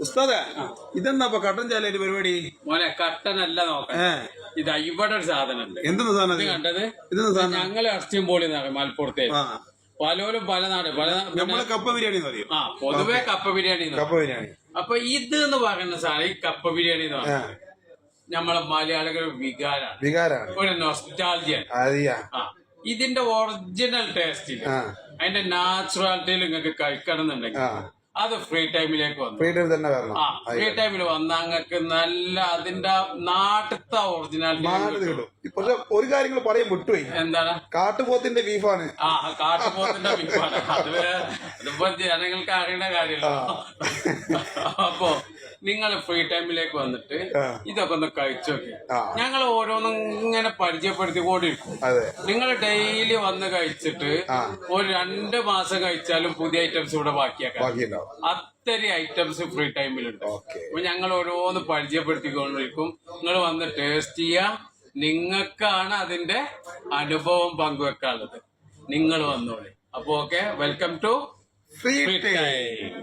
ഉസ്താദേ ഇതെന്നാ കട്ടൻ ചാലയുടെ പരിപാടി? മോനെ കട്ടനല്ല നോക്കാം. ഇതാ ഇവിടെ ഒരു സാധനം ഉണ്ട്. എന്തെന്ന് സാധനം കണ്ടത്? ഞങ്ങള് ഇറച്ചിയും പോളി മലപ്പുറത്തെ പലരും പല നാട് കപ്പ ബിരിയാണി പൊതുവെ കപ്പ ബിരിയാണി. അപ്പൊ ഇത് എന്ന് പറയുന്ന സാധനം ഈ കപ്പ ബിരിയാണി എന്ന് പറയുന്നത് നമ്മളെ മലയാളികളുടെ വികാരാണ്, ഒരു നൊസ്റ്റാൾജിയ. ഇതിന്റെ ഒറിജിനൽ ടേസ്റ്റിൽ അതിന്റെ നാച്ചുറാലിറ്റിയിൽ നിങ്ങൾക്ക് കഴിക്കണം എന്നുണ്ടെങ്കിൽ അത് ഫ്രീ ടൈമിലേക്ക് വന്നു. ഫ്രീ ടൈമിൽ വന്നാൽ നിങ്ങൾക്ക് നല്ല അതിന്റെ നാട്ടിലത്തെ ഒറിജിനാലിറ്റി പക്ഷെ ഒരു കാര്യങ്ങൾ പറയാൻ വിട്ടുപോയി. എന്താണ്? കാട്ടുപോത്തിന്റെ ബീഫാണ്. കാട്ടുപോത്തിന്റെ ബീഫാണ്. അതിപ്പോ ജനങ്ങൾക്ക് അറിയേണ്ട കാര്യമല്ല. അപ്പൊ നിങ്ങൾ ഫ്രീ ടൈമിലേക്ക് വന്നിട്ട് ഇതൊക്കെ ഒന്ന് കഴിച്ചു നോക്കി. ഞങ്ങൾ ഓരോന്നും ഇങ്ങനെ പരിചയപ്പെടുത്തിക്കൊണ്ടിരിക്കും. നിങ്ങൾ ഡെയിലി വന്ന് കഴിച്ചിട്ട് ഒരു 2 മാസം കഴിച്ചാലും പുതിയ ഐറ്റംസ് ഇവിടെ ബാക്കിയാക്കാം. അത്തരം ഐറ്റംസ് ഫ്രീ ടൈമിലുണ്ട്. അപ്പൊ ഞങ്ങൾ ഓരോന്ന് പരിചയപ്പെടുത്തിക്കൊണ്ടിരിക്കും. നിങ്ങൾ വന്ന് ടേസ്റ്റ് ചെയ്യാ. നിങ്ങൾക്കാണ് അതിന്റെ അനുഭവം പങ്കുവെക്കാനുള്ളത്. നിങ്ങൾ വന്നോളി. അപ്പൊ okay, welcome to free time.